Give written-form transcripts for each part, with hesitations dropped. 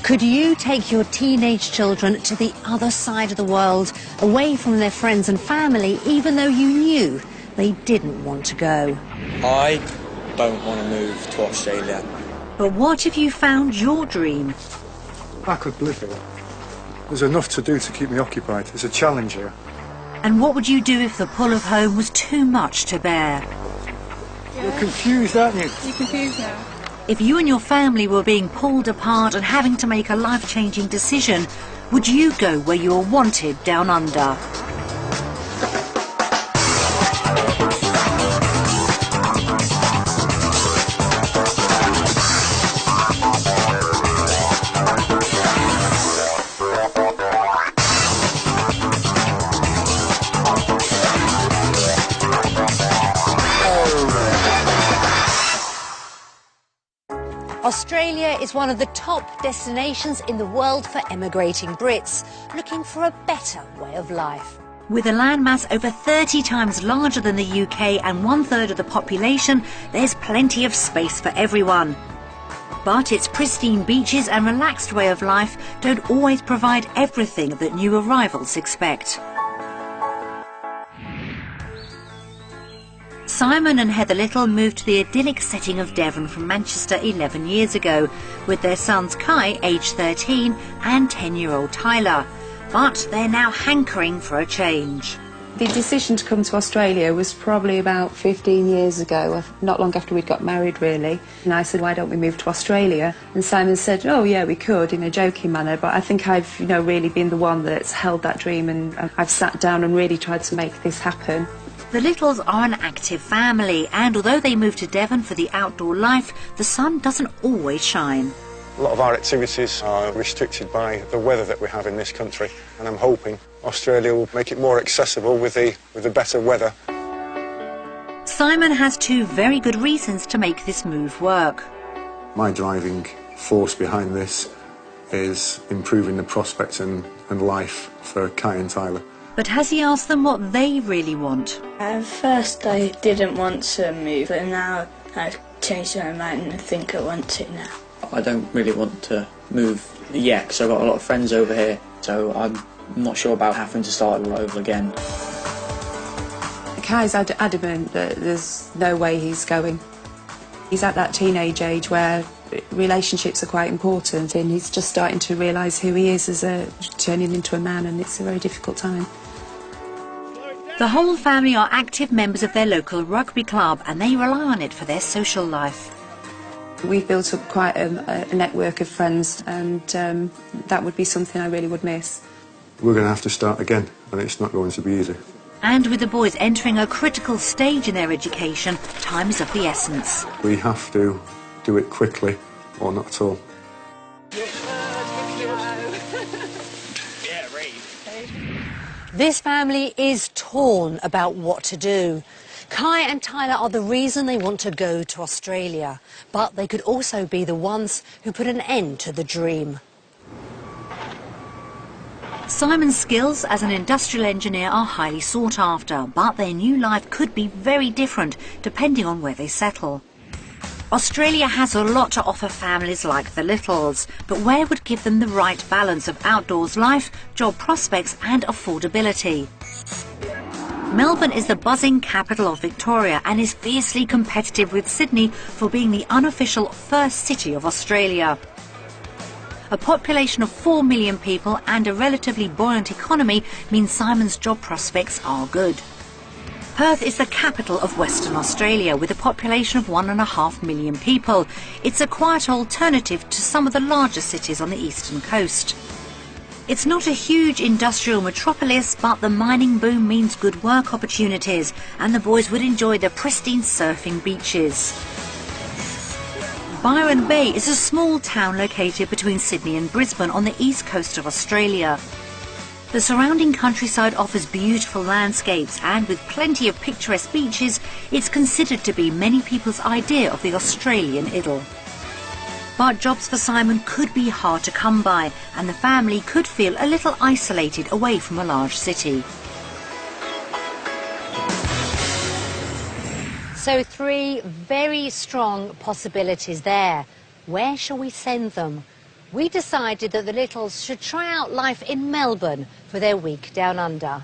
Could you take your teenage children to the other side of the world, away from their friends and family, even though you knew they didn't want to go? I don't want to move to Australia. But what if you found your dream? I could live here. There's enough to do to keep me occupied. It's a challenge here. And what would you do if the pull of home was too much to bear? You're confused, aren't you? You're confused now. If you and your family were being pulled apart and having to make a life-changing decision, would you go where you're wanted down under? Australia is one of the top destinations in the world for emigrating Brits, looking for a better way of life. With a landmass over 30 times larger than the UK and 1/3 of the population, there's plenty of space for everyone. But its pristine beaches and relaxed way of life don't always provide everything that new arrivals expect. Simon and Heather Little moved to the idyllic setting of Devon from Manchester 11 years ago, with their sons Kai, aged 13, and 10-year-old Tyler. But they're now hankering for a change. The decision to come to Australia was probably about 15 years ago, not long after we'd got married, really. And I said, why don't we move to Australia? And Simon said, oh, yeah, we could, in a joking manner. But I think I've, really been the one that's held that dream, and I've sat down and really tried to make this happen. The Littles are an active family, and although they moved to Devon for the outdoor life, the sun doesn't always shine. A lot of our activities are restricted by the weather that we have in this country, and I'm hoping Australia will make it more accessible with the better weather. Simon has two very good reasons to make this move work. My driving force behind this is improving the prospects and life for Kai and Tyler. But has he asked them what they really want? At first I didn't want to move, but now I've changed my mind and I think I want to now. I don't really want to move yet because I've got a lot of friends over here, so I'm not sure about having to start all over again. Kai's adamant that there's no way he's going. He's at that teenage age where relationships are quite important, and he's just starting to realise who he is as turning into a man, and it's a very difficult time. The whole family are active members of their local rugby club, and they rely on it for their social life. We've built up quite a network of friends, and that would be something I really would miss. We're going to have to start again, and it's not going to be easy. And with the boys entering a critical stage in their education, time is of the essence. We have to do it quickly, or not at all. This family is torn about what to do. Kai and Tyler are the reason they want to go to Australia, but they could also be the ones who put an end to the dream. Simon's skills as an industrial engineer are highly sought after, but their new life could be very different depending on where they settle. Australia has a lot to offer families like the Littles, but where would give them the right balance of outdoors life, job prospects and affordability? Melbourne is the buzzing capital of Victoria and is fiercely competitive with Sydney for being the unofficial first city of Australia. A population of 4 million people and a relatively buoyant economy means Simon's job prospects are good. Perth is the capital of Western Australia with a population of 1.5 million people. It's a quiet alternative to some of the larger cities on the eastern coast. It's not a huge industrial metropolis, but the mining boom means good work opportunities, and the boys would enjoy the pristine surfing beaches. Byron Bay is a small town located between Sydney and Brisbane on the east coast of Australia. The surrounding countryside offers beautiful landscapes, and with plenty of picturesque beaches, it's considered to be many people's idea of the Australian idyll. But jobs for Simon could be hard to come by, and the family could feel a little isolated away from a large city. So 3 very strong possibilities there. Where shall we send them? we decided that the Littles should try out life in Melbourne for their week down under.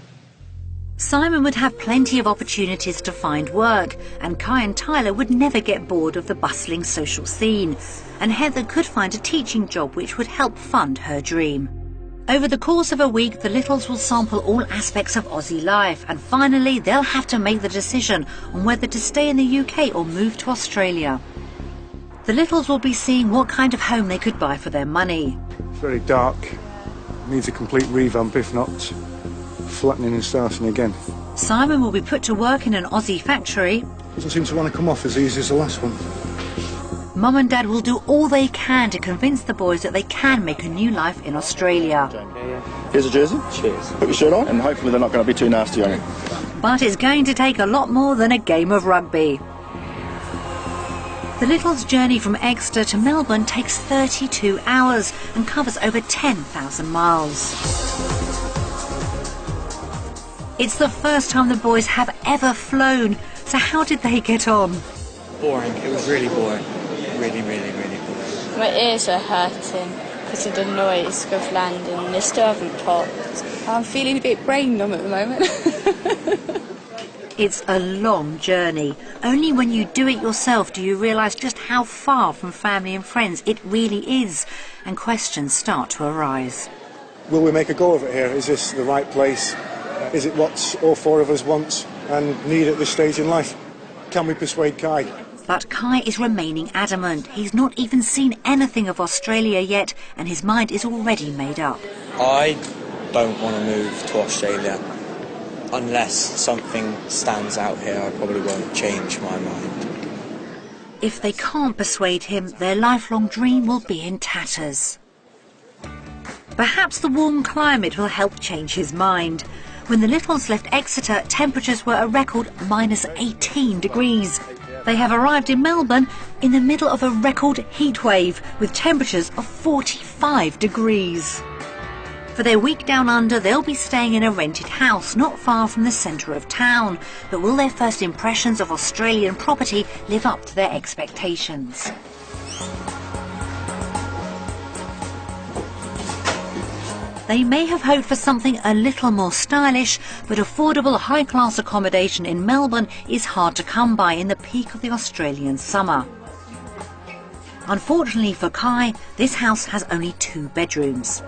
Simon would have plenty of opportunities to find work, and Kai and Tyler would never get bored of the bustling social scene, and Heather could find a teaching job which would help fund her dream. Over the course of a week, the Littles will sample all aspects of Aussie life, and finally they'll have to make the decision on whether to stay in the UK or move to Australia. The Littles will be seeing what kind of home they could buy for their money. It's very dark, needs a complete revamp, if not flattening and starting again. Simon will be put to work in an Aussie factory. Doesn't seem to want to come off as easy as the last one. Mum and Dad will do all they can to convince the boys that they can make a new life in Australia. Here's a jersey. Cheers. Put your shirt on, and hopefully they're not going to be too nasty on you. But it's going to take a lot more than a game of rugby. The Littles' journey from Exeter to Melbourne takes 32 hours and covers over 10,000 miles. It's the first time the boys have ever flown, so how did they get on? Boring. It was really boring. Really boring. My ears are hurting because of the noise of landing. They still haven't popped. I'm feeling a bit brain numb at the moment. It's a long journey. Only when you do it yourself do you realise just how far from family and friends it really is, and questions start to arise. Will we make a go of it here? Is this the right place? Is it what all four of us want and need at this stage in life? Can we persuade Kai? But Kai is remaining adamant. He's not even seen anything of Australia yet, and his mind is already made up. I don't want to move to Australia. Unless something stands out here, I probably won't change my mind. If they can't persuade him, their lifelong dream will be in tatters. Perhaps the warm climate will help change his mind. When the Littles left Exeter, temperatures were a record minus 18 degrees. They have arrived in Melbourne in the middle of a record heat wave with temperatures of 45 degrees. For their week down under, they'll be staying in a rented house not far from the centre of town. But will their first impressions of Australian property live up to their expectations? They may have hoped for something a little more stylish, but affordable high-class accommodation in Melbourne is hard to come by in the peak of the Australian summer. Unfortunately for Kai, this house has only 2 bedrooms.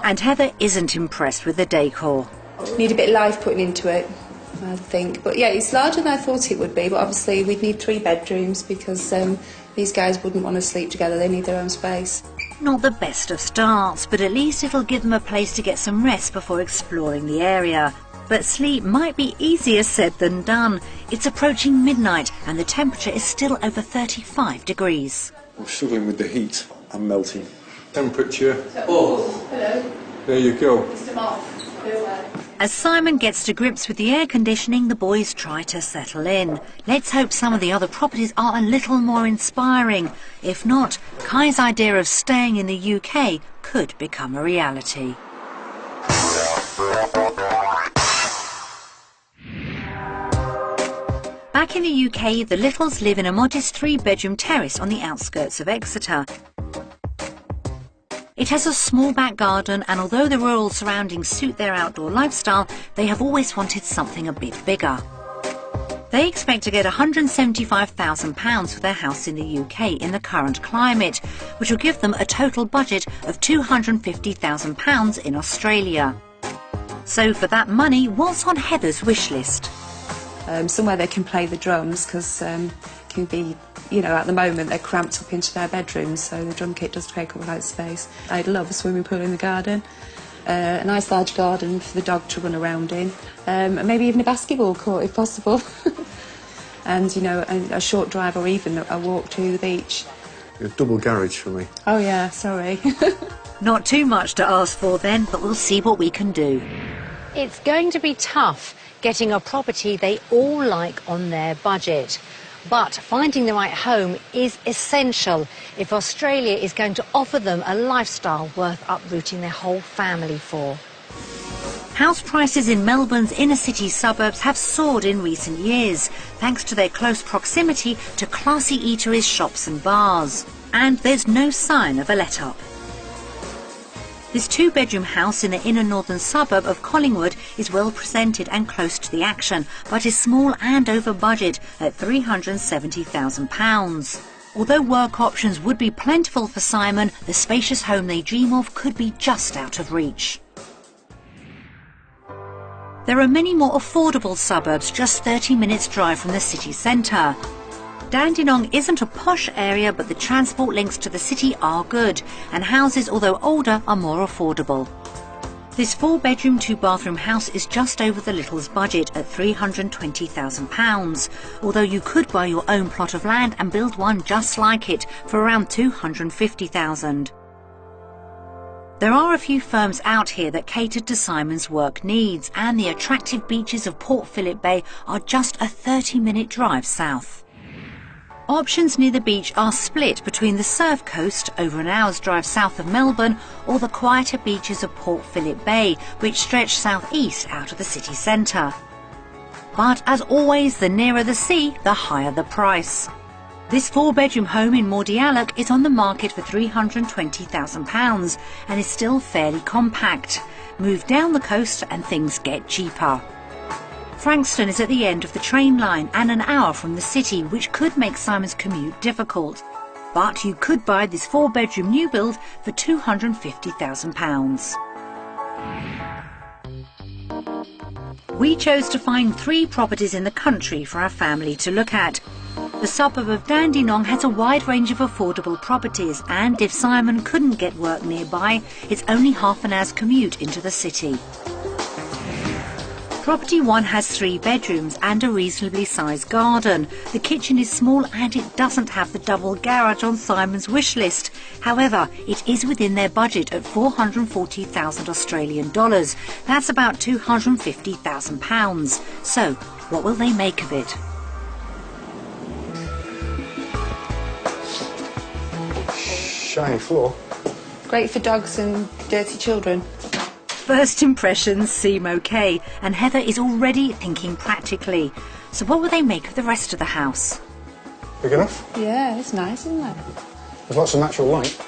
And Heather isn't impressed with the decor. Need a bit of life putting into it, I think. But yeah, it's larger than I thought it would be, but obviously we'd need 3 bedrooms because these guys wouldn't want to sleep together, they need their own space. Not the best of starts, but at least it'll give them a place to get some rest before exploring the area. But sleep might be easier said than done. It's approaching midnight and the temperature is still over 35 degrees. I'm struggling with the heat. I'm melting. Temperature. Oh, hello. There you go. As Simon gets to grips with the air conditioning, the boys try to settle in. Let's hope some of the other properties are a little more inspiring. If not, Kai's idea of staying in the UK could become a reality. Back in the UK, the Littles live in a modest 3-bedroom terrace on the outskirts of Exeter. It has a small back garden, and although the rural surroundings suit their outdoor lifestyle, they have always wanted something a bit bigger. They expect to get £175,000 for their house in the UK in the current climate, which will give them a total budget of £250,000 in Australia. So for that money, what's on Heather's wish list? Somewhere they can play the drums, because can be, you know, at the moment they're cramped up into their bedrooms, so the drum kit does take up a lot of space. I'd love a swimming pool in the garden, a nice large garden for the dog to run around in, and maybe even a basketball court if possible. And, you know, a short drive or even a walk to the beach. A double garage for me. Oh yeah, sorry. Not too much to ask for then, but we'll see what we can do. It's going to be tough getting a property they all like on their budget. But finding the right home is essential if Australia is going to offer them a lifestyle worth uprooting their whole family for. House prices in Melbourne's inner city suburbs have soared in recent years, thanks to their close proximity to classy eateries, shops and bars. And there's no sign of a let-up. This two-bedroom house in the inner northern suburb of Collingwood is well presented and close to the action, but is small and over budget at £370,000. Although work options would be plentiful for Simon, the spacious home they dream of could be just out of reach. There are many more affordable suburbs just 30 minutes drive from the city centre. Dandenong isn't a posh area, but the transport links to the city are good, and houses, although older, are more affordable. This 4-bedroom, 2-bathroom house is just over the Littles' budget at £320,000, although you could buy your own plot of land and build one just like it for around £250,000. There are a few firms out here that cater to Simon's work needs, and the attractive beaches of Port Phillip Bay are just a 30-minute drive south. Options near the beach are split between the Surf Coast, over an hour's drive south of Melbourne, or the quieter beaches of Port Phillip Bay, which stretch southeast out of the city centre. But as always, the nearer the sea, the higher the price. This 4-bedroom home in Mordialloc is on the market for £320,000 and is still fairly compact. Move down the coast and things get cheaper. Frankston is at the end of the train line and an hour from the city, which could make Simon's commute difficult. But you could buy this 4-bedroom new build for £250,000. We chose to find 3 properties in the country for our family to look at. The suburb of Dandenong has a wide range of affordable properties, and if Simon couldn't get work nearby, it's only half an hour's commute into the city. Property 1 has 3 bedrooms and a reasonably sized garden. The kitchen is small and it doesn't have the double garage on Simon's wish list. However, it is within their budget at $440,000 Australian dollars. That's about £250,000. So, what will they make of it? Shiny floor. Great for dogs and dirty children. First impressions seem okay, and Heather is already thinking practically. So what will they make of the rest of the house? Big enough? Yeah, it's nice, isn't it? There's lots of natural light.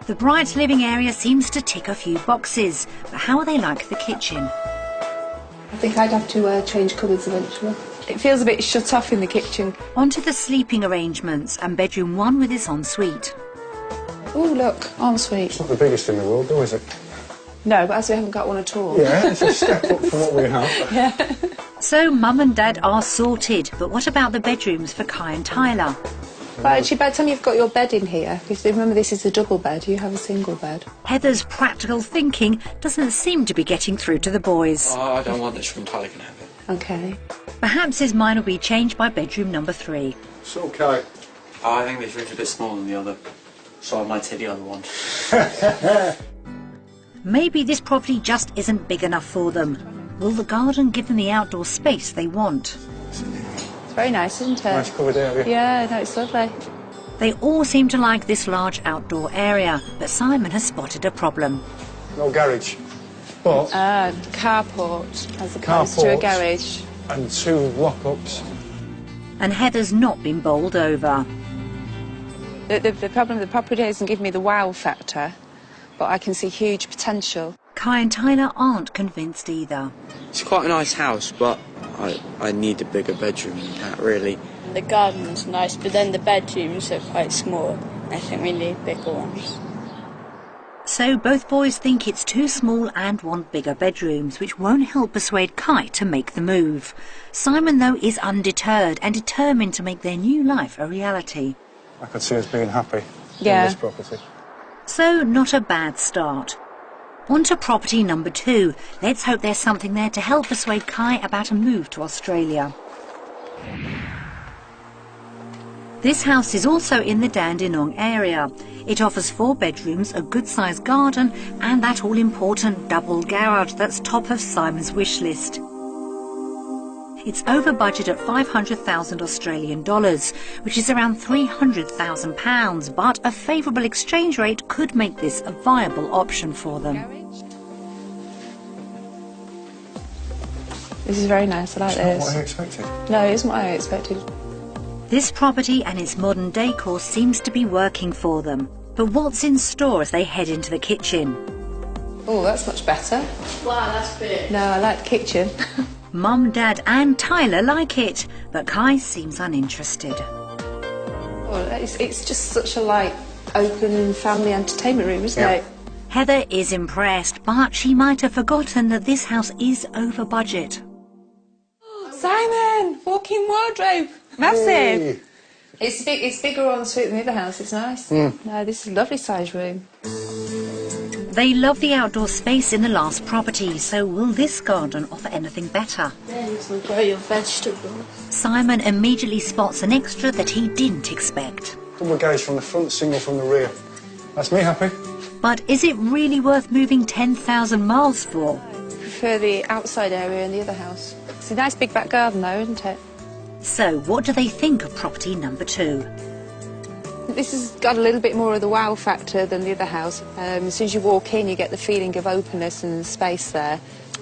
The bright living area seems to tick a few boxes, but how will they like the kitchen? I think I'd have to change cupboards eventually. It feels a bit shut off in the kitchen. On to the sleeping arrangements and bedroom 1 with its ensuite. Oh, look, ensuite. It's not the biggest in the world, though, is it? No, but as we haven't got one at all. Yeah, it's a step up from what we have. Yeah. So Mum and Dad are sorted, but what about the bedrooms for Kai and Tyler? But actually, by the time you've got your bed in here, because remember this is a double bed, you have a single bed. Heather's practical thinking doesn't seem to be getting through to the boys. Oh, I don't want this room, Tyler can have it. Okay. Perhaps his mind will be changed by bedroom number 3. It's okay. Oh, I think this room's a bit smaller than the other, so I might take the other one. Maybe this property just isn't big enough for them. Will the garden give them the outdoor space they want? It's very nice, isn't it? Nice covered area. Yeah, no, it's lovely. They all seem to like this large outdoor area, but Simon has spotted a problem. No garage. But... carport, as opposed to a garage. And 2 lock-ups. And Heather's not been bowled over. The problem with the property doesn't give me the wow factor, but I can see huge potential. Kai and Tyler aren't convinced either. It's quite a nice house, but I need a bigger bedroom than that, really. The garden's nice, but then the bedrooms are quite small. I think we need bigger ones. So both boys think it's too small and want bigger bedrooms, which won't help persuade Kai to make the move. Simon, though, is undeterred and determined to make their new life a reality. I could see us being happy in this property. So, not a bad start. On to property number 2. Let's hope there's something there to help persuade Kai about a move to Australia. This house is also in the Dandenong area. It offers 4 bedrooms, a good-sized garden and that all-important double garage that's top of Simon's wish list. It's over budget at $500,000 Australian dollars, which is around £300,000, but a favourable exchange rate could make this a viable option for them. This is very nice, I like this. Not what I expected. No, it isn't what I expected. This property and its modern decor seems to be working for them. But what's in store as they head into the kitchen? Oh, that's much better. Wow, that's big. No, I like the kitchen. Mum, Dad and Tyler like it, but Kai seems uninterested. Oh, it's just such a, open family entertainment room, isn't it? Heather is impressed, but she might have forgotten that this house is over budget. Simon! Walk-in wardrobe! Massive! It's bigger en suite than the other house, it's nice. No, this is a lovely size room. They love the outdoor space in the last property, so will this garden offer anything better? Then you can grow your vegetables. Simon immediately spots an extra that he didn't expect. Double garage from the front, single from the rear. That's me happy. But is it really worth moving 10,000 miles for? I prefer the outside area in the other house. It's a nice big back garden though, isn't it? So what do they think of property number 2? This has got a little bit more of the wow factor than the other house. As soon as you walk in, you get the feeling of openness and space there.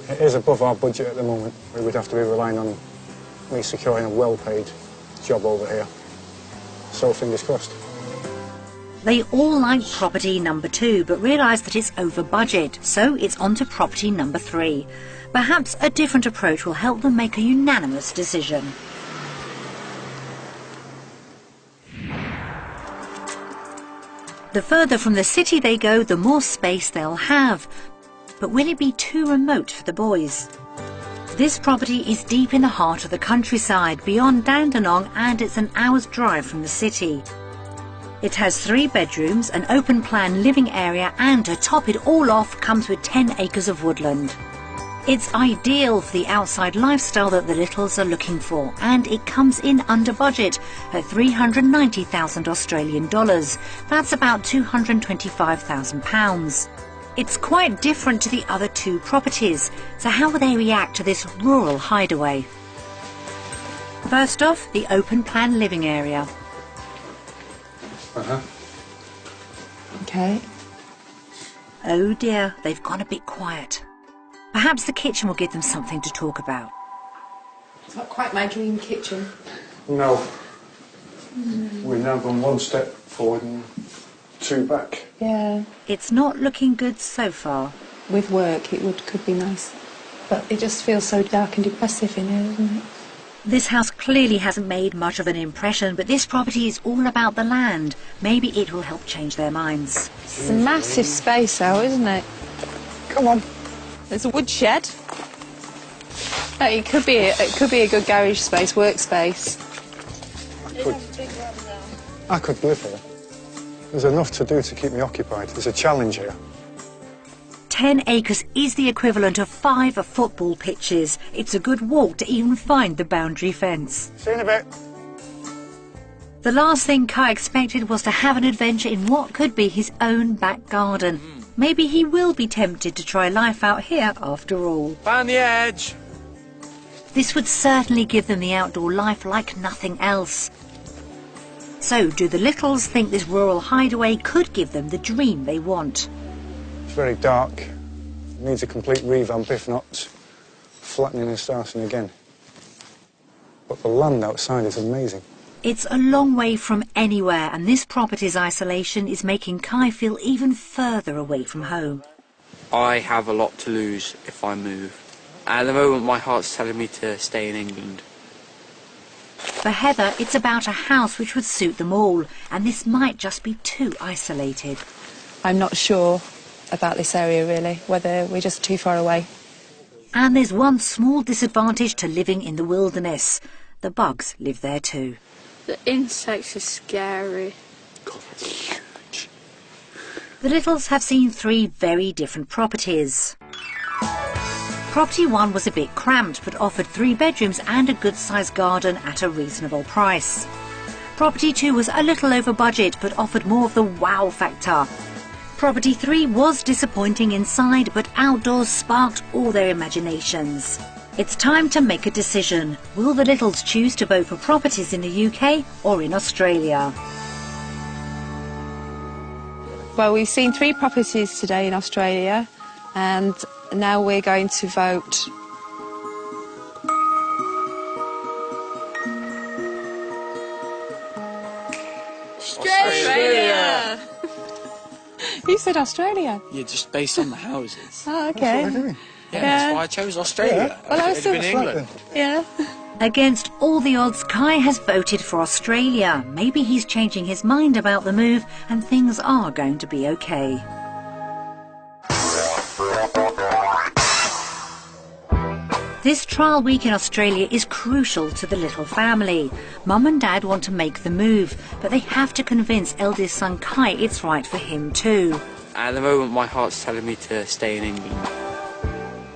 It is above our budget at the moment. We would have to be relying on me securing a well-paid job over here. So fingers crossed. They all like property number 2, but realise that it's over budget, so it's on to property number 3. Perhaps a different approach will help them make a unanimous decision. The further from the city they go, the more space they'll have. But will it be too remote for the boys? This property is deep in the heart of the countryside, beyond Dandenong, and it's an hour's drive from the city. It has 3 bedrooms, an open-plan living area, and to top it all off comes with 10 acres of woodland. It's ideal for the outside lifestyle that the Littles are looking for, and it comes in under budget at 390,000 Australian dollars. That's about £225,000. It's quite different to the other 2 properties, so how will they react to this rural hideaway? First off, the open-plan living area. Okay. Oh dear, they've gone a bit quiet. Perhaps the kitchen will give them something to talk about. It's not quite my dream kitchen. No. We've now gone 1 step forward and 2 back. Yeah. It's not looking good so far. With work, could be nice. But it just feels so dark and depressive in here, doesn't it? This house clearly hasn't made much of an impression, but this property is all about the land. Maybe it will help change their minds. It's a massive space out, isn't it? Come on. There's a woodshed. Oh, it could be a good garage space, workspace. I could live here. There's enough to do to keep me occupied. There's a challenge here. 10 acres is the equivalent of 5 football pitches. It's a good walk to even find the boundary fence. See you in a bit. The last thing Kai expected was to have an adventure in what could be his own back garden. Maybe he will be tempted to try life out here after all. Find the edge. This would certainly give them the outdoor life like nothing else. So, do the Littles think this rural hideaway could give them the dream they want? It's very dark. It needs a complete revamp, if not flattening and starting again. But the land outside is amazing. It's a long way from anywhere, and this property's isolation is making Kai feel even further away from home. I have a lot to lose if I move. At the moment, my heart's telling me to stay in England. For Heather, it's about a house which would suit them all, and this might just be too isolated. I'm not sure about this area, really, whether we're just too far away. And there's one small disadvantage to living in the wilderness. The bugs live there too. The insects are scary. God, that's huge. The Littles have seen 3 very different properties. Property 1 was a bit cramped, but offered 3 bedrooms and a good-sized garden at a reasonable price. Property 2 was a little over budget, but offered more of the wow factor. Property 3 was disappointing inside, but outdoors sparked all their imaginations. It's time to make a decision. Will the Littles choose to vote for properties in the UK or in Australia? Well, we've seen 3 properties today in Australia, and now we're going to vote Australia! You said Australia. Yeah, just based on the houses. Oh, okay. Yeah, that's why I chose Australia. Well, I was It'd been England. Yeah. Against all the odds, Kai has voted for Australia. Maybe he's changing his mind about the move and things are going to be okay. This trial week in Australia is crucial to the little family. Mum and Dad want to make the move, but they have to convince eldest son Kai it's right for him too. At the moment, my heart's telling me to stay in England.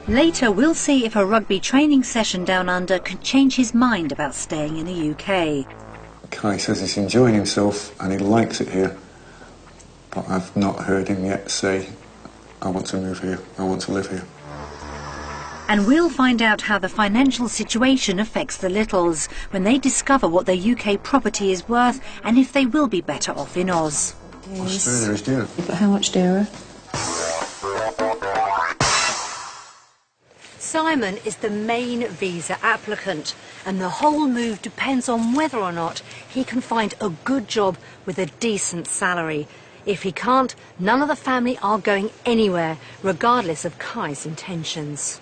Later, we'll see if a rugby training session down under can change his mind about staying in the UK. Kai says he's enjoying himself and he likes it here, but I've not heard him yet say, I want to move here, I want to live here. And we'll find out how the financial situation affects the littles when they discover what their UK property is worth and if they will be better off in Oz. Australia is dear. But how much dearer? Simon is the main visa applicant, and the whole move depends on whether or not he can find a good job with a decent salary. If he can't, none of the family are going anywhere, regardless of Kai's intentions.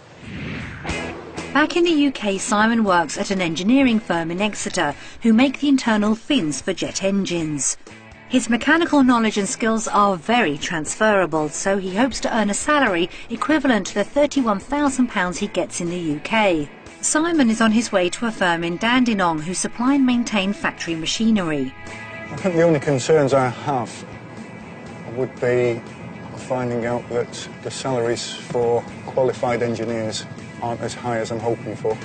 Back in the UK, Simon works at an engineering firm in Exeter who make the internal fins for jet engines. His mechanical knowledge and skills are very transferable, so he hopes to earn a salary equivalent to the £31,000 he gets in the UK. Simon is on his way to a firm in Dandenong who supply and maintain factory machinery. I think the only concerns I have would be finding out that the salaries for qualified engineers aren't as high as I'm hoping for.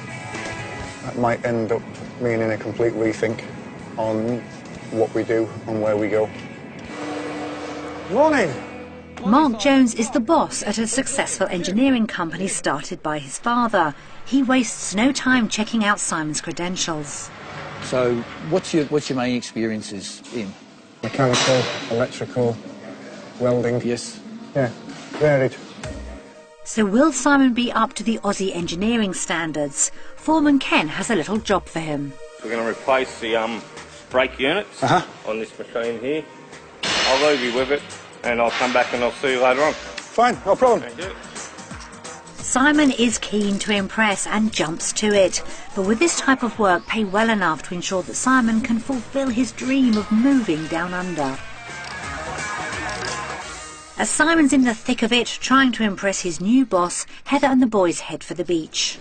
That might end up meaning a complete rethink on what we do and where we go. Morning! Mark Jones is the boss at a successful engineering company started by his father. He wastes no time checking out Simon's credentials. So what's your main experiences in? Mechanical, electrical, welding. Yes. Yeah, varied. So will Simon be up to the Aussie engineering standards? Foreman Ken has a little job for him. We're going to replace the brake units on this machine here. I'll leave you with it and I'll come back and I'll see you later on. Fine, no problem. Thank you. Simon is keen to impress and jumps to it. But will this type of work pay well enough to ensure that Simon can fulfil his dream of moving down under? As Simon's in the thick of it, trying to impress his new boss, Heather and the boys head for the beach.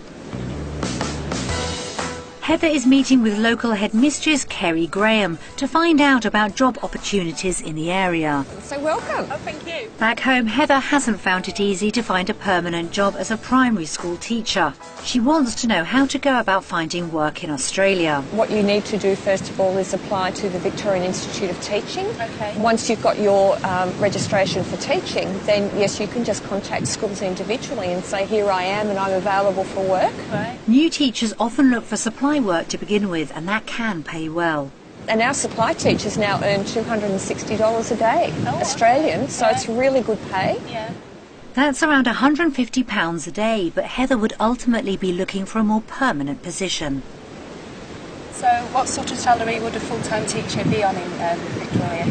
Heather is meeting with local headmistress Kerry Graham to find out about job opportunities in the area. So welcome. Oh, thank you. Back home, Heather hasn't found it easy to find a permanent job as a primary school teacher. She wants to know how to go about finding work in Australia. What you need to do first of all is apply to the Victorian Institute of Teaching. Okay. Once you've got your registration for teaching, then yes, you can just contact schools individually and say, here I am and I'm available for work. Right. New teachers often look for supply work to begin with, and that can pay well. And our supply teachers now earn $260 a day, Australian, so it's really good pay. Yeah. That's around £150 a day, but Heather would ultimately be looking for a more permanent position. So what sort of salary would a full-time teacher be on in Victoria?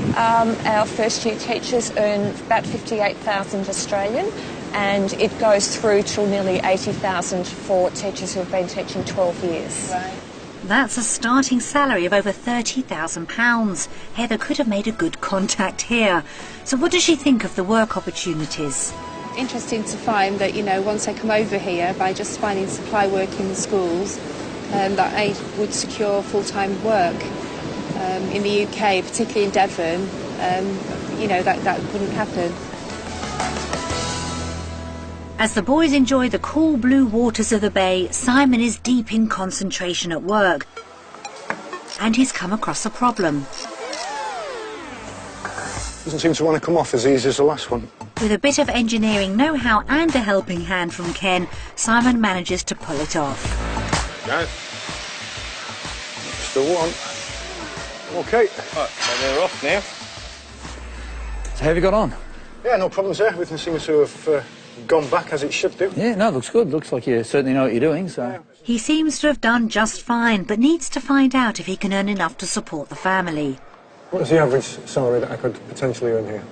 Our first year teachers earn about 58,000 Australian, and it goes through till nearly 80,000 for teachers who have been teaching 12 years. Right. That's a starting salary of over £30,000. Heather could have made a good contact here. So what does she think of the work opportunities? Interesting to find that, you know, once I come over here, by just finding supply work in the schools, that I would secure full-time work. In the UK, particularly in Devon, you know, that wouldn't happen. As the boys enjoy the cool blue waters of the bay, Simon is deep in concentration at work. And he's come across a problem. Doesn't seem to want to come off as easy as the last one. With a bit of engineering know-how and a helping hand from Ken, Simon manages to pull it off. Go. Still one. OK. Right, so they're off now. So how have you got on? Yeah, no problems there. Everything seems to have gone back as it should do. Yeah, no, it looks good. Looks like you certainly know what you're doing, so... Yeah. He seems to have done just fine, but needs to find out if he can earn enough to support the family. What's the average salary that I could potentially earn here?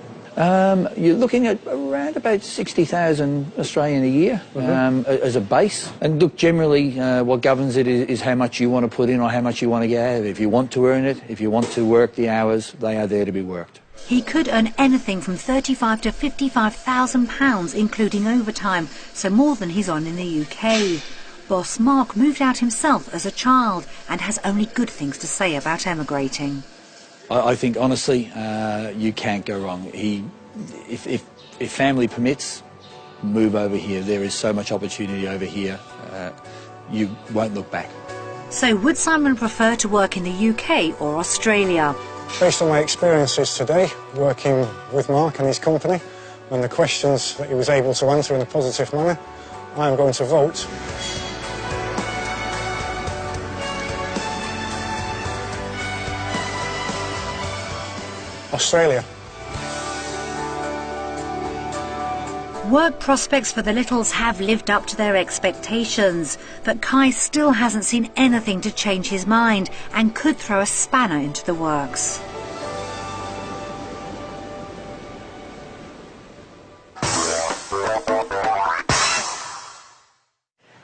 You're looking at around about 60,000 Australian a year as a base. And look, generally what governs it is how much you want to put in or how much you want to get out of it. If you want to earn it, if you want to work the hours, they are there to be worked. He could earn anything from £35,000 to £55,000, including overtime, so more than he's on in the UK. Boss Mark moved out himself as a child and has only good things to say about emigrating. I think, honestly, you can't go wrong. If family permits, move over here. There is so much opportunity over here. You won't look back. So would Simon prefer to work in the UK or Australia? Based on my experiences today, working with Mark and his company, and the questions that he was able to answer in a positive manner, I am going to vote Australia. Work prospects for the Littles have lived up to their expectations, but Kai still hasn't seen anything to change his mind and could throw a spanner into the works.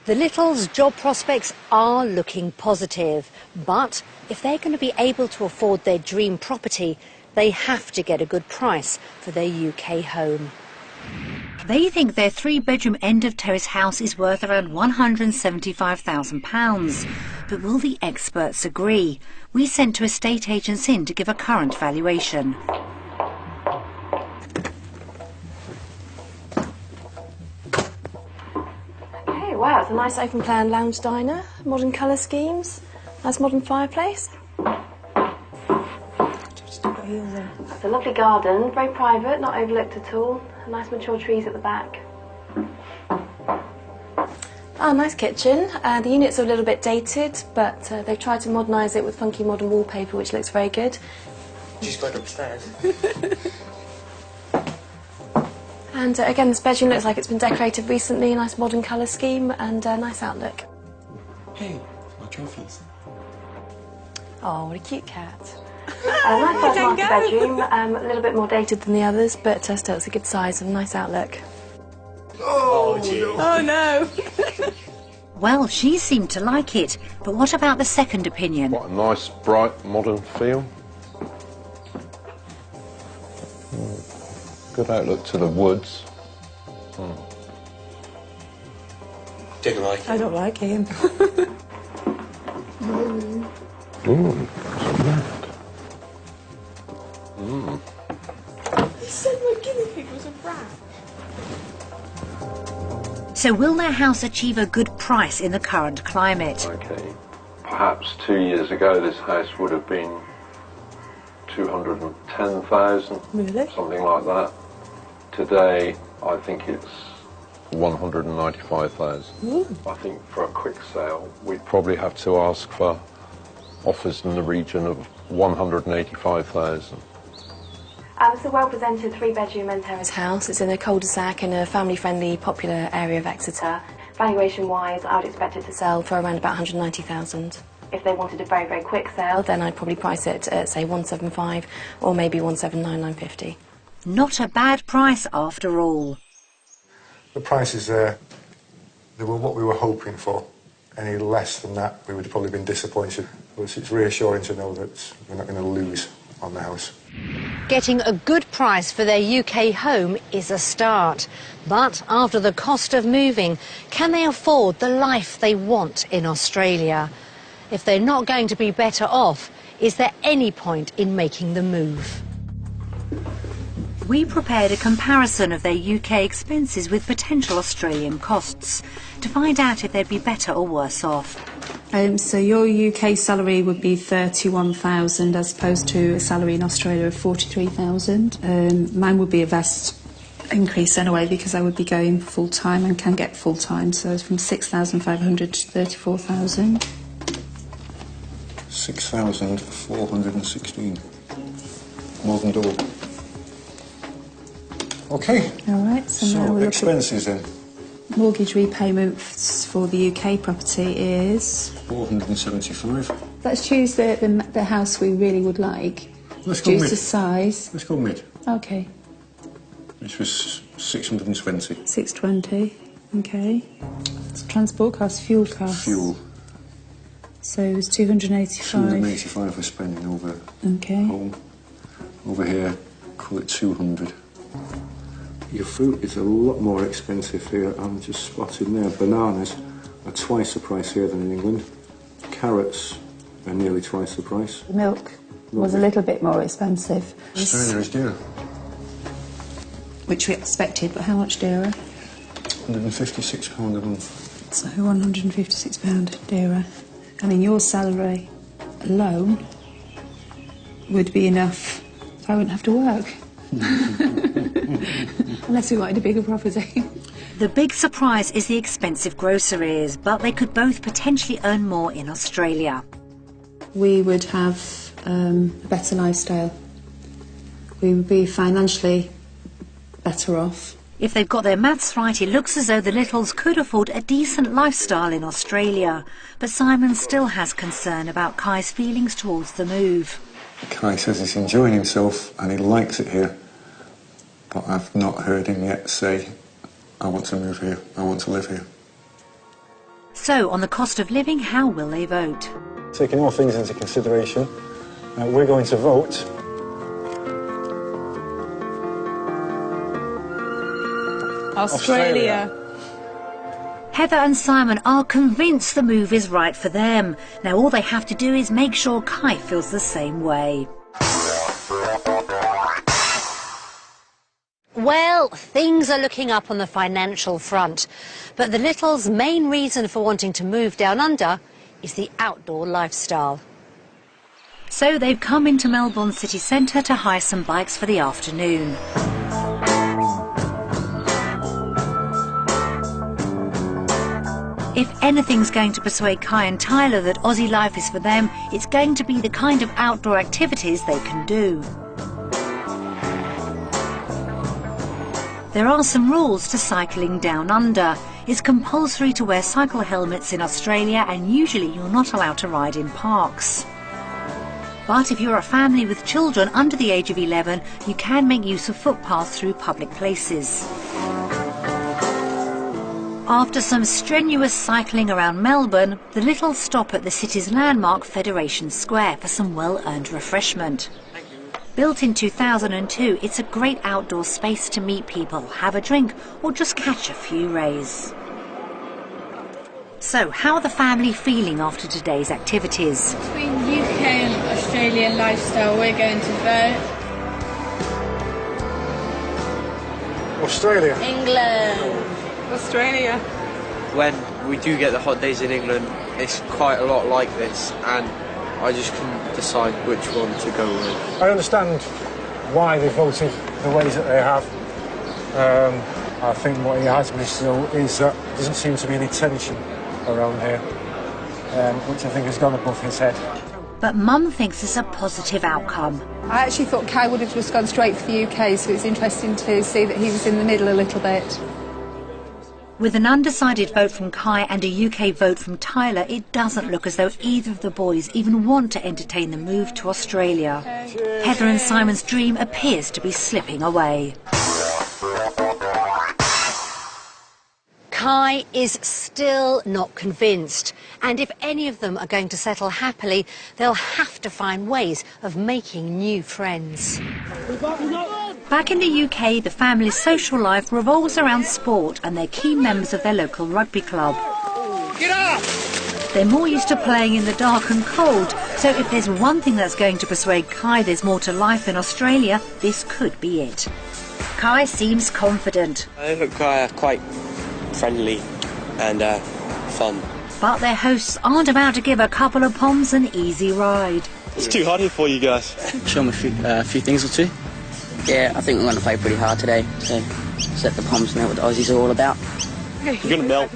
The Littles' job prospects are looking positive, but if they're going to be able to afford their dream property, they have to get a good price for their UK home. They think their three-bedroom end-of-terrace house is worth around £175,000. But will the experts agree? We sent two estate agents in to give a current valuation. Okay, wow, it's a nice open-plan lounge diner, modern colour schemes, nice modern fireplace. It's a lovely garden, very private, not overlooked at all. Nice mature trees at the back. Ah, nice kitchen. The units are a little bit dated, but they've tried to modernise it with funky modern wallpaper, which looks very good. Just got upstairs. And again, this bedroom looks like it's been decorated recently, a nice modern colour scheme and a nice outlook. Hey, my trophies. Oh, what a cute cat. Nice size master bedroom, a little bit more dated than the others, but still it's a good size and a nice outlook. Oh, gee. Oh no! Well, she seemed to like it, but what about the second opinion? What a nice, bright, modern feel. Good outlook to the woods. Didn't like it. I don't like him. Ooh, He said my guinea pig was a rat. So will their house achieve a good price in the current climate? okay. Perhaps 2 years ago this house would have been 210,000, Really? something like that. Today I think it's 195,000. I think for a quick sale we'd probably have to ask for offers in the region of 185,000. It's a well-presented three-bedroom end terrace house. It's in a cul-de-sac in a family-friendly, popular area of Exeter. Valuation-wise, I would expect it to sell for around about 190,000. If they wanted a very, very quick sale, then I'd probably price it at, say, 175 or maybe 179,950. Not a bad price after all. The prices there, they were what we were hoping for. Any less than that, we would have probably been disappointed. But it's reassuring to know that we're not going to lose on the house. Getting a good price for their UK home is a start. But after the cost of moving, can they afford the life they want in Australia? If they're not going to be better off, is there any point in making the move? We prepared a comparison of their UK expenses with potential Australian costs to find out if they'd be better or worse off. So your UK salary would be 31,000 as opposed to a salary in Australia of 43,000. Mine would be a vast increase anyway because I would be going full-time and can get full-time, so it's from 6,500 to 34,000. 6,416. More than double. Okay. All right, so now we'll look expenses then. at mortgage repayments for the UK property is 475. Let's choose the house we really would like. Let's go Due mid. to size. Let's go mid. Okay. Which was 620. 620. Okay. Transport costs, fuel costs. Fuel. So it was 285. 285 we're spending over home. Over here, call it 200. Your fruit is a lot more expensive here. I'm just spotting there. Bananas are twice the price here than in England. Carrots are nearly twice the price. The milk was a little bit more expensive. Australia is dear. Which we expected, but how much dearer? £156 a month. So £156 dearer. I mean, your salary alone would be enough so I wouldn't have to work. Unless we wanted a bigger property. The big surprise is the expensive groceries, but they could both potentially earn more in Australia. We would have a better lifestyle. We would be financially better off. If they've got their maths right, it looks as though the Littles could afford a decent lifestyle in Australia. But Simon still has concern about Kai's feelings towards the move. Kai says he's enjoying himself and he likes it here. But I've not heard him yet say, I want to move here, I want to live here. So, on the cost of living, how will they vote? Taking all things into consideration, we're going to vote. Australia. Heather and Simon are convinced the move is right for them. Now all they have to do is make sure Kai feels the same way. Well, things are looking up on the financial front, but the Littles' main reason for wanting to move down under is the outdoor lifestyle. So they've come into Melbourne city centre to hire some bikes for the afternoon. If anything's going to persuade Kai and Tyler that Aussie life is for them, it's going to be the kind of outdoor activities they can do. There are some rules to cycling down under. It's compulsory to wear cycle helmets in Australia, and usually you're not allowed to ride in parks. But if you're a family with children under the age of 11, you can make use of footpaths through public places. After some strenuous cycling around Melbourne, the Littles stop at the city's landmark Federation Square for some well-earned refreshment. Built in 2002, it's a great outdoor space to meet people, have a drink, or just catch a few rays. So, how are the family feeling after today's activities? Between UK and Australian lifestyle, we're going to vote. Australia. England. Australia. When we do get the hot days in England, it's quite a lot like this, and I just couldn't decide which one to go with. I understand why they voted the ways that they have. I think what he has missed, though, is that there doesn't seem to be any tension around here, which I think has gone above his head. But Mum thinks it's a positive outcome. I actually thought Kai would have just gone straight for the UK, so it's interesting to see that he was in the middle a little bit. With an undecided vote from Kai and a UK vote from Tyler, it doesn't look as though either of the boys even want to entertain the move to Australia. Heather and Simon's dream appears to be slipping away. Kai is still not convinced, and if any of them are going to settle happily, they'll have to find ways of making new friends. Back in the UK, the family's social life revolves around sport, and they're key members of their local rugby club. Get up! They're more used to playing in the dark and cold, so if there's one thing that's going to persuade Kai there's more to life in Australia, this could be it. Kai seems confident. I think Kai are quite friendly and fun. But their hosts aren't about to give a couple of Poms an easy ride. It's too hard here for you guys. Show them a few things or two. Yeah, I think we're going to play pretty hard today, so just let the Poms know what the Aussies are all about. You're going to melt.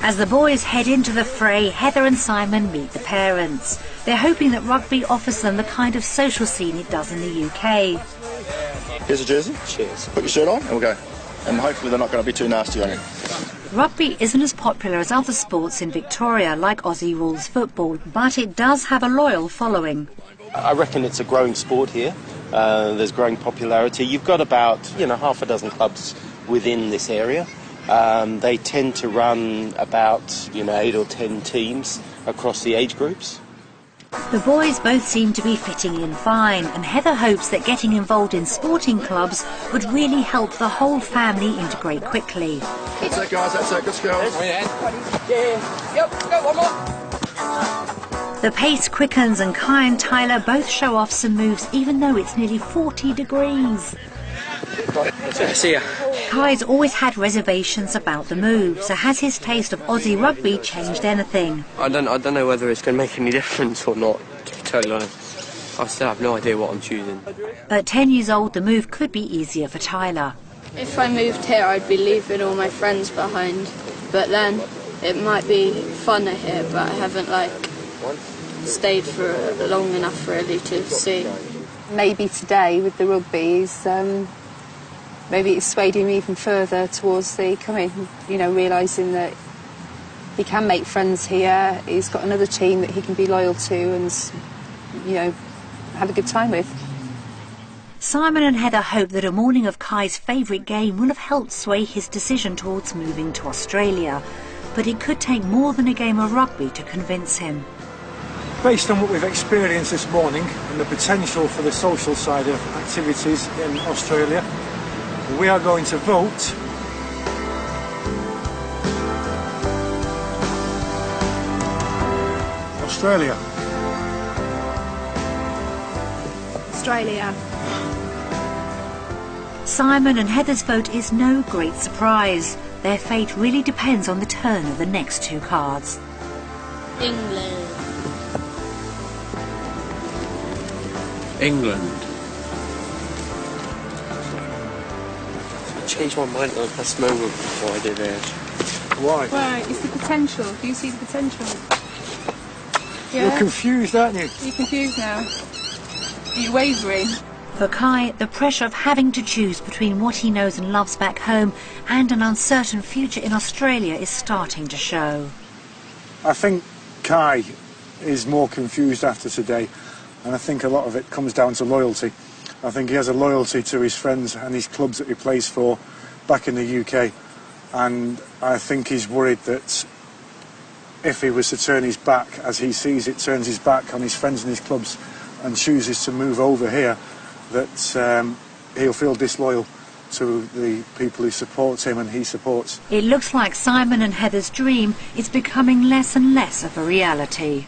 As the boys head into the fray, Heather and Simon meet the parents. They're hoping that rugby offers them the kind of social scene it does in the UK. Here's a jersey. Cheers. Put your shirt on and we'll go. And hopefully they're not going to be too nasty on you. Rugby isn't as popular as other sports in Victoria, like Aussie rules football, but it does have a loyal following. I reckon it's a growing sport here. There's growing popularity. You've got about, half a dozen clubs within this area. They tend to run about, 8 or 10 teams across the age groups. The boys both seem to be fitting in fine, and Heather hopes that getting involved in sporting clubs would really help the whole family integrate quickly. That's it, guys, that's it. Good skills. Yeah. Yep, go, one more. The pace quickens and Kai and Tyler both show off some moves even though it's nearly 40 degrees. See ya. Kai's always had reservations about the move, so has his taste of Aussie rugby changed anything? I don't know whether it's going to make any difference or not, to be totally honest. I still have no idea what I'm choosing. At 10 years old, the move could be easier for Tyler. If I moved here, I'd be leaving all my friends behind, but then it might be funner here, but I haven't, stayed for long enough really to see. Maybe today with the rugby, maybe it's swayed him even further towards the coming, realising that he can make friends here, he's got another team that he can be loyal to and, have a good time with. Simon and Heather hope that a morning of Kai's favourite game will have helped sway his decision towards moving to Australia, but it could take more than a game of rugby to convince him. Based on what we've experienced this morning and the potential for the social side of activities in Australia, we are going to vote Australia. Australia. Simon and Heather's vote is no great surprise. Their fate really depends on the turn of the next two cards. England. England. I changed my mind at the last moment before I did it. Why? Right, it's the potential. Do you see the potential? Yeah? You're confused, aren't you? You're confused now. Are you wavering? For Kai, the pressure of having to choose between what he knows and loves back home and an uncertain future in Australia is starting to show. I think Kai is more confused after today, and I think a lot of it comes down to loyalty. I think he has a loyalty to his friends and his clubs that he plays for back in the UK, and I think he's worried that if he was to turn his back, as he sees it, turns his back on his friends and his clubs and chooses to move over here, that he'll feel disloyal to the people who support him and he supports. It looks like Simon and Heather's dream is becoming less and less of a reality.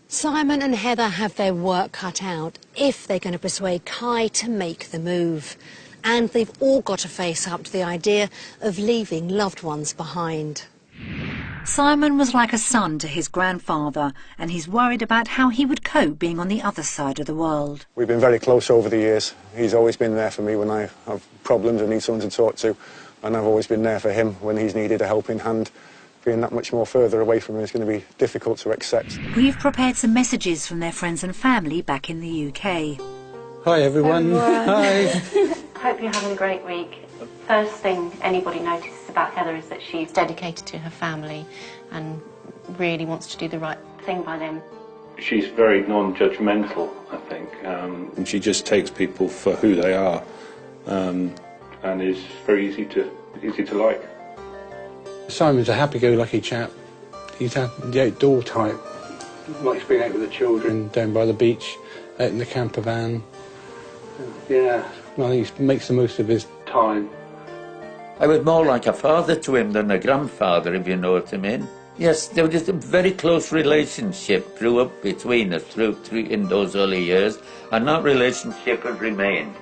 Simon and Heather have their work cut out if they're going to persuade Kai to make the move. And they've all got to face up to the idea of leaving loved ones behind. Simon was like a son to his grandfather, and he's worried about how he would cope being on the other side of the world. We've been very close over the years. He's always been there for me when I have problems and need someone to talk to, and I've always been there for him when he's needed a helping hand. Being that much more further away from him is going to be difficult to accept. We've prepared some messages from their friends and family back in the UK. Hi everyone. Hi. Hope you're having a great week. First thing anybody notices about Heather is that she's dedicated to her family and really wants to do the right thing by them. She's very non-judgmental, I think, and she just takes people for who they are, and is very easy to like. Simon's a happy-go-lucky chap. He's the outdoor type. Likes being out with the children down by the beach, out in the camper van. Yeah, I think he makes the most of his time. I was more like a father to him than a grandfather, if you know what I mean. Yes, there was just a very close relationship grew up between us in those early years, and that relationship has remained.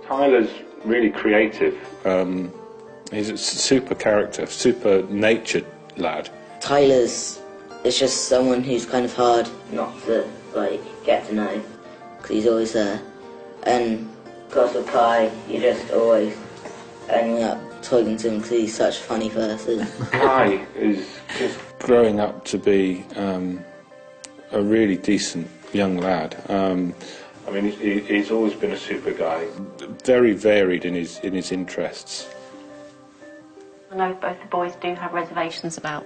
Tyler's really creative. He's a super character, super natured lad. Tyler's is just someone who's kind of hard not to get to know, because he's always there. And of course with Kai, you just always ending up talking to him because he's such a funny person. Kai is just growing up to be a really decent young lad. I mean, he's always been a super guy, very varied in his interests. I know both the boys do have reservations about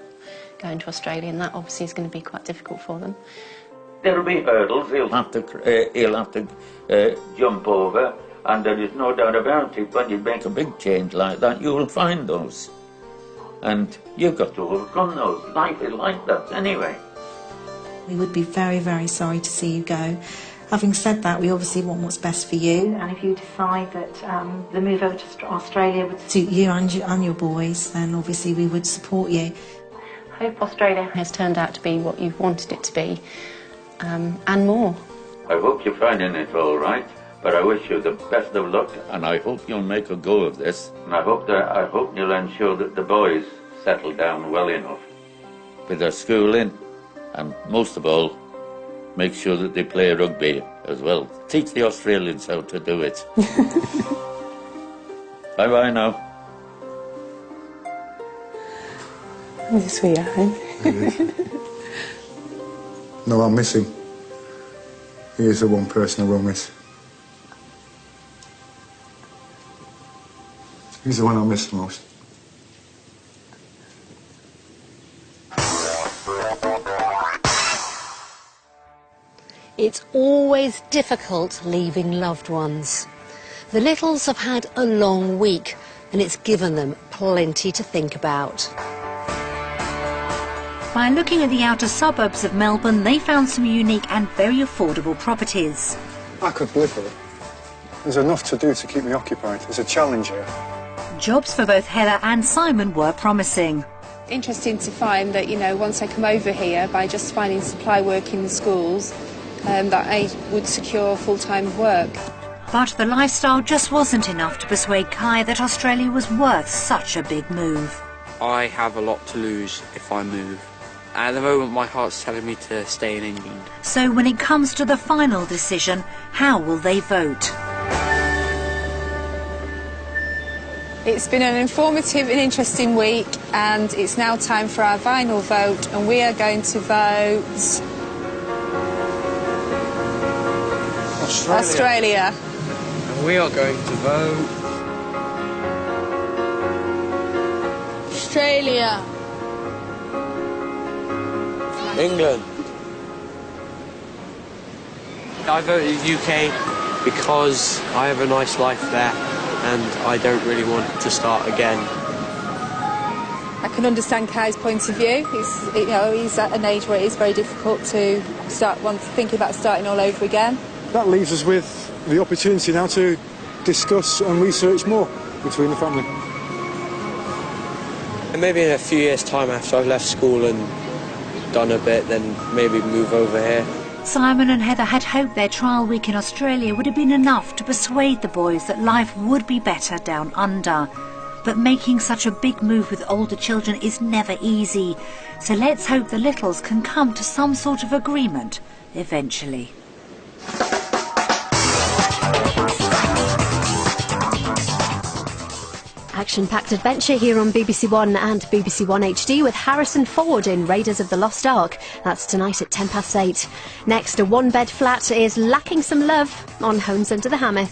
going to Australia, and that obviously is going to be quite difficult for them. There'll be hurdles he'll have to jump over, and there is no doubt about it, when you make a big change like that, you will find those. And you've got to overcome those. Life is like that anyway. We would be very, very sorry to see you go. Having said that, we obviously want what's best for you, and if you decide that the move over to Australia would suit you and your boys, then obviously we would support you. I hope Australia has turned out to be what you've wanted it to be, and more. I hope you're finding it all right, but I wish you the best of luck, and I hope you'll make a go of this, and I hope you'll ensure that the boys settle down well enough with their schooling, and most of all, make sure that they play rugby as well. Teach the Australians how to do it. Bye-bye now. Yes, we are. No, I'll miss him. He is the one person I will miss. He's the one I'll miss the most. It's always difficult leaving loved ones. The Littles have had a long week, and it's given them plenty to think about. By looking at the outer suburbs of Melbourne, they found some unique and very affordable properties. I could live here. There's enough to do to keep me occupied. There's a challenge here. Jobs for both Heather and Simon were promising. Interesting to find that, you know, once I come over here, by just finding supply work in the schools, that I would secure full-time work. But the lifestyle just wasn't enough to persuade Kai that Australia was worth such a big move. I have a lot to lose if I move. At the moment, my heart's telling me to stay in England. So when it comes to the final decision, how will they vote? It's been an informative and interesting week, and it's now time for our final vote, and we are going to vote Australia. And we are going to vote Australia. England. I voted UK because I have a nice life there and I don't really want to start again. I can understand Kai's point of view. He's at an age where it is very difficult to start thinking about starting all over again. That leaves us with the opportunity now to discuss and research more between the family. And maybe in a few years' time after I've left school and done a bit, then maybe move over here. Simon and Heather had hoped their trial week in Australia would have been enough to persuade the boys that life would be better down under. But making such a big move with older children is never easy. So let's hope the Littles can come to some sort of agreement eventually. Action-packed adventure here on BBC One and BBC One HD with Harrison Ford in Raiders of the Lost Ark. That's tonight at 8:10. Next, a one-bed flat is lacking some love on Homes Under the Hammer.